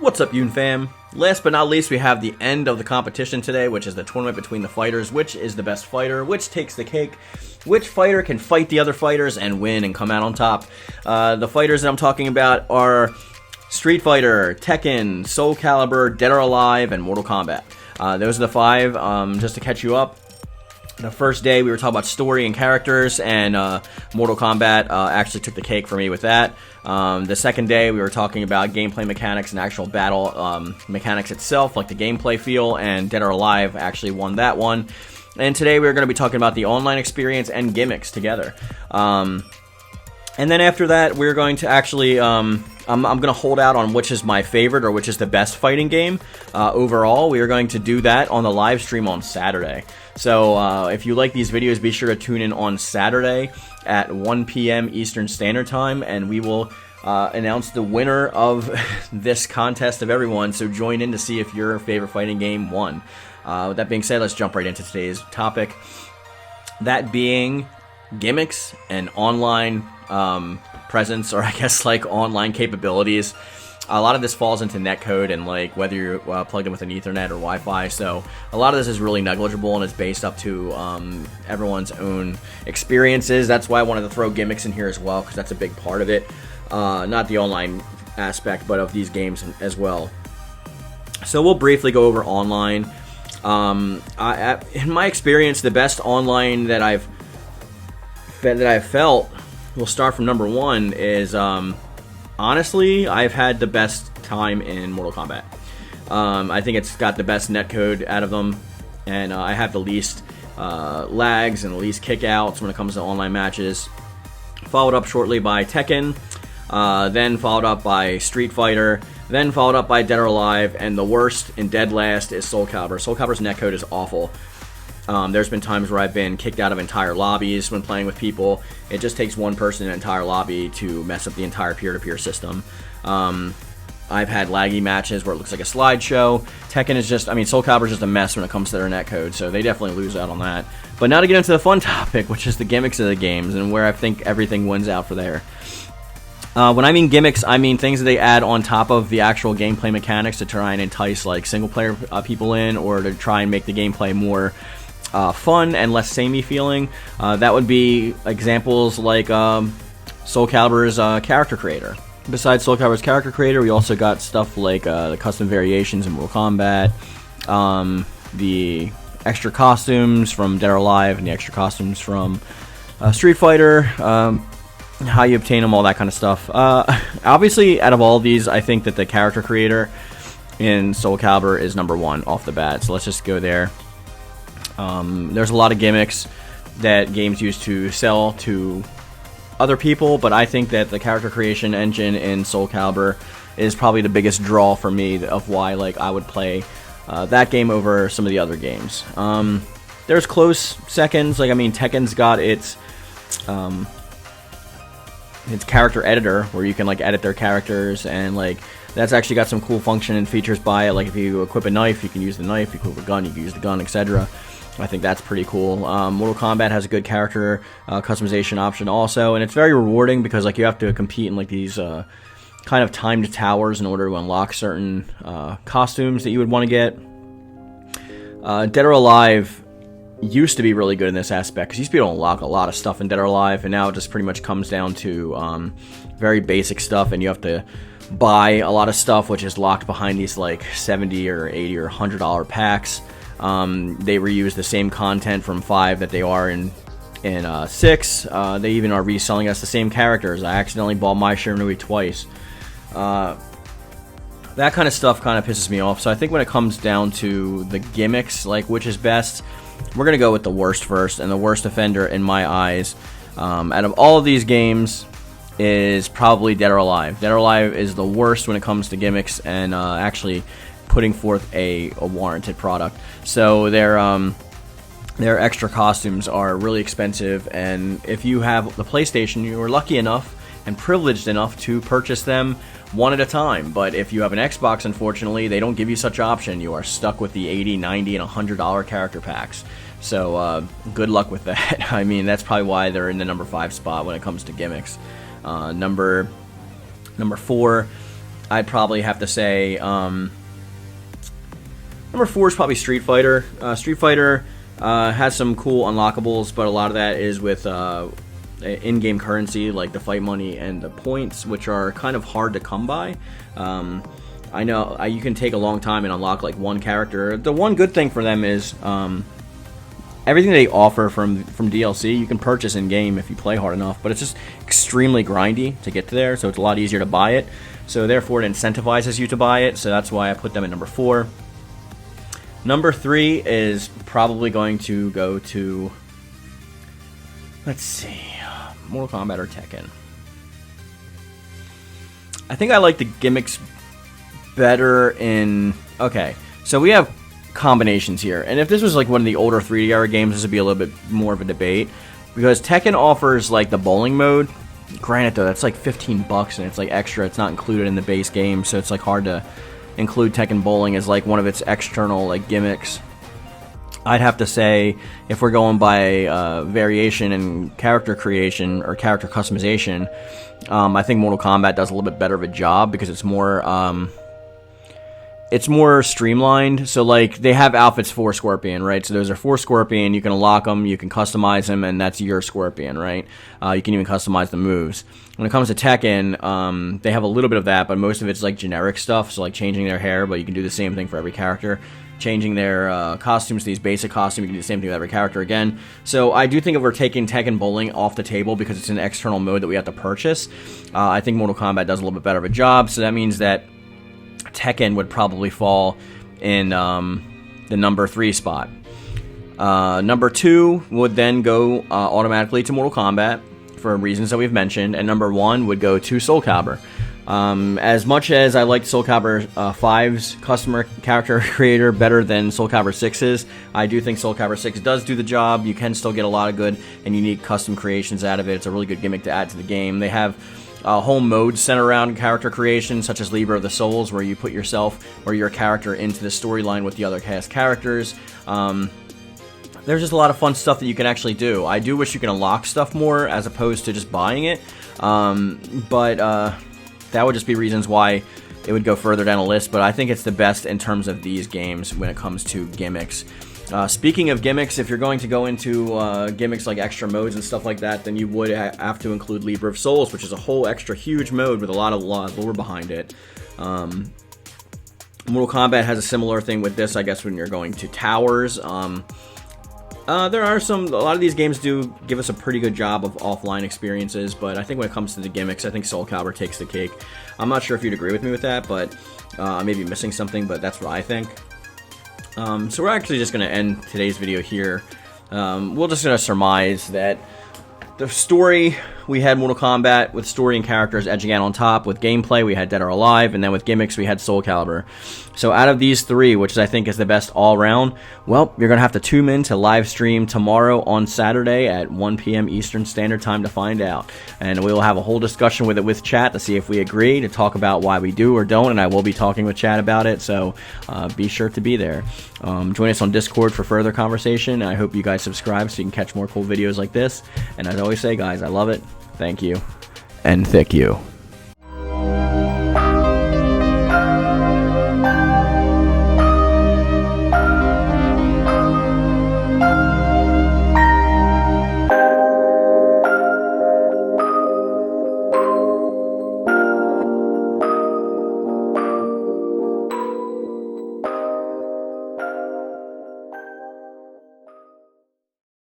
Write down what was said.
What's up, Yoon-Fam? Last but not least, we have the end of the competition today, which is the tournament between the fighters. Which is the best fighter? Which takes the cake? Which fighter can fight the other fighters and win and come out on top? The fighters that I'm talking about are Street Fighter, Tekken, Soul Calibur, Dead or Alive, and Mortal Kombat. Those are the five. Just to catch you up, the first day we were talking about story and characters, and Mortal Kombat actually took the cake for me with that. The second day we were talking about gameplay mechanics and actual battle mechanics itself, like the gameplay feel, and Dead or Alive actually won that one. And today we're going to be talking about the online experience and gimmicks together. And then after that, we're going to actually, I'm going to hold out on which is my favorite or which is the best fighting game overall. We are going to do that on the live stream on Saturday. So if you like these videos, be sure to tune in on Saturday at 1 p.m. Eastern Standard Time, and we will announce the winner of this contest of everyone. So join in to see if your favorite fighting game won. With that being said, let's jump right into today's topic. That being gimmicks and online presence, or I guess like online capabilities. A lot of this falls into netcode and like whether you're plugged in with an Ethernet or Wi-Fi. So a lot of this is really negligible and it's based up to everyone's own experiences. That's why I wanted to throw gimmicks in here as well, because that's a big part of it. Not the online aspect, but of these games as well. So we'll briefly go over online. In my experience, the best online that I've felt, we'll start from number one, is honestly, I've had the best time in Mortal Kombat. I think it's got the best netcode out of them, and I have the least lags and the least kickouts when it comes to online matches. Followed up shortly by Tekken, then followed up by Street Fighter, then followed up by Dead or Alive, and the worst and dead last is Soul Calibur. Soul Calibur's netcode is awful. There's been times where I've been kicked out of entire lobbies when playing with people. It just takes one person in an entire lobby to mess up the entire peer-to-peer system. I've had laggy matches where it looks like a slideshow. Tekken is just, Soul Calibur is just a mess when it comes to their netcode, so they definitely lose out on that. But now to get into the fun topic, which is the gimmicks of the games, and where I think everything wins out for there. When I mean gimmicks, I mean things that they add on top of the actual gameplay mechanics to try and entice like single-player people in, or to try and make the gameplay more fun and less samey feeling. That would be examples like Soul Calibur's character creator. Besides Soul Calibur's character creator, we also got stuff like the custom variations in Mortal Kombat, the extra costumes from Dead or Alive, and the extra costumes from Street Fighter, how you obtain them, all that kind of stuff. Obviously, out of all of these, I think that the character creator in Soul Calibur is number one off the bat, so let's just go there. There's a lot of gimmicks that games use to sell to other people, but I think that the character creation engine in Soul Calibur is probably the biggest draw for me of why like I would play that game over some of the other games. There's close seconds, like Tekken's got its character editor where you can like edit their characters, and like that's actually got some cool function and features by it. Like if you equip a knife, you can use the knife. If you equip a gun, you can use the gun, etc. I think that's pretty cool. Mortal Kombat has a good character customization option also, and it's very rewarding because like you have to compete in like these kind of timed towers in order to unlock certain costumes that you would want to get. Dead or Alive used to be really good in this aspect because you used to be able to unlock a lot of stuff in Dead or Alive, and now it just pretty much comes down to very basic stuff, and you have to buy a lot of stuff which is locked behind these like $70 or $80 or $100 packs. They reuse the same content from 5 that they are in 6. They even are reselling us the same characters. I accidentally bought my Shiranui twice. That kind of stuff kind of pisses me off. So I think when it comes down to the gimmicks, like which is best, we're going to go with the worst first. And the worst offender in my eyes out of all of these games is probably Dead or Alive. Dead or Alive is the worst when it comes to gimmicks and actually putting forth a warranted product. So their extra costumes are really expensive, and if you have the PlayStation, you are lucky enough and privileged enough to purchase them one at a time. But if you have an Xbox, unfortunately, they don't give you such option. You are stuck with the $80, $90, and $100 character packs. So good luck with that. That's probably why they're in the number 5 spot when it comes to gimmicks. Number 4, I'd probably have to say number 4 is probably Street Fighter. Street Fighter has some cool unlockables, but a lot of that is with in-game currency, like the fight money and the points, which are kind of hard to come by. I know you can take a long time and unlock like one character. The one good thing for them is everything they offer from DLC you can purchase in game if you play hard enough, but it's just extremely grindy to get to there, so it's a lot easier to buy it. So therefore it incentivizes you to buy it, so that's why I put them at number 4. Number 3 is probably going to go to, let's see, Mortal Kombat or Tekken. I think I like the gimmicks better in... Okay, so we have combinations here, and if this was like one of the older 3D era games, this would be a little bit more of a debate, because Tekken offers like the bowling mode. Granted though, that's like $15 and it's like extra, it's not included in the base game, so it's like hard to include Tekken Bowling as like one of its external like gimmicks. I'd have to say, if we're going by variation and character creation or character customization, I think Mortal Kombat does a little bit better of a job because it's more streamlined. So like they have outfits for Scorpion, right? So those are for Scorpion. You can unlock them, you can customize them, and that's your Scorpion, right? You can even customize the moves. When it comes to Tekken, they have a little bit of that, but most of it's like generic stuff. So like changing their hair, but you can do the same thing for every character. Changing their costumes to these basic costumes, you can do the same thing with every character again. So I do think if we're taking Tekken Bowling off the table because it's an external mode that we have to purchase, I think Mortal Kombat does a little bit better of a job. So that means that Tekken would probably fall in the number 3 spot. Number 2 would then go automatically to Mortal Kombat for reasons that we've mentioned, and number 1 would go to Soul Calibur. As much as I liked Soul Calibur 5's customer character creator better than Soul Calibur 6's, I do think Soul Calibur 6 does do the job. You can still get a lot of good and unique custom creations out of it. It's a really good gimmick to add to the game. They have whole modes centered around character creation, such as Libra of the Souls, where you put yourself or your character into the storyline with the other cast characters. There's just a lot of fun stuff that you can actually do. I do wish you can unlock stuff more as opposed to just buying it, but that would just be reasons why it would go further down the list, but I think it's the best in terms of these games when it comes to gimmicks. Speaking of gimmicks, if you're going to go into gimmicks like extra modes and stuff like that, then you would have to include Libra of Souls, which is a whole extra huge mode with a lot of lore behind it. Mortal Kombat has a similar thing with this, I guess, when you're going to towers. There are a lot of these games do give us a pretty good job of offline experiences, but I think when it comes to the gimmicks, I think Soul Calibur takes the cake. I'm not sure if you'd agree with me with that, but I may be missing something, but that's what I think. So we're actually just going to end today's video here. We're just going to surmise that the story, we had Mortal Kombat with story and characters edging out on top. With gameplay, we had Dead or Alive, and then with gimmicks, we had Soul Calibur. So out of these 3, which I think is the best all-round, well, you're going to have to tune in to live stream tomorrow on Saturday at 1 p.m. Eastern Standard Time to find out. And we will have a whole discussion with it with chat to see if we agree, to talk about why we do or don't, and I will be talking with chat about it, so be sure to be there. Join us on Discord for further conversation, and I hope you guys subscribe so you can catch more cool videos like this. And as I always say, guys, I love it. Thank you. And thank you.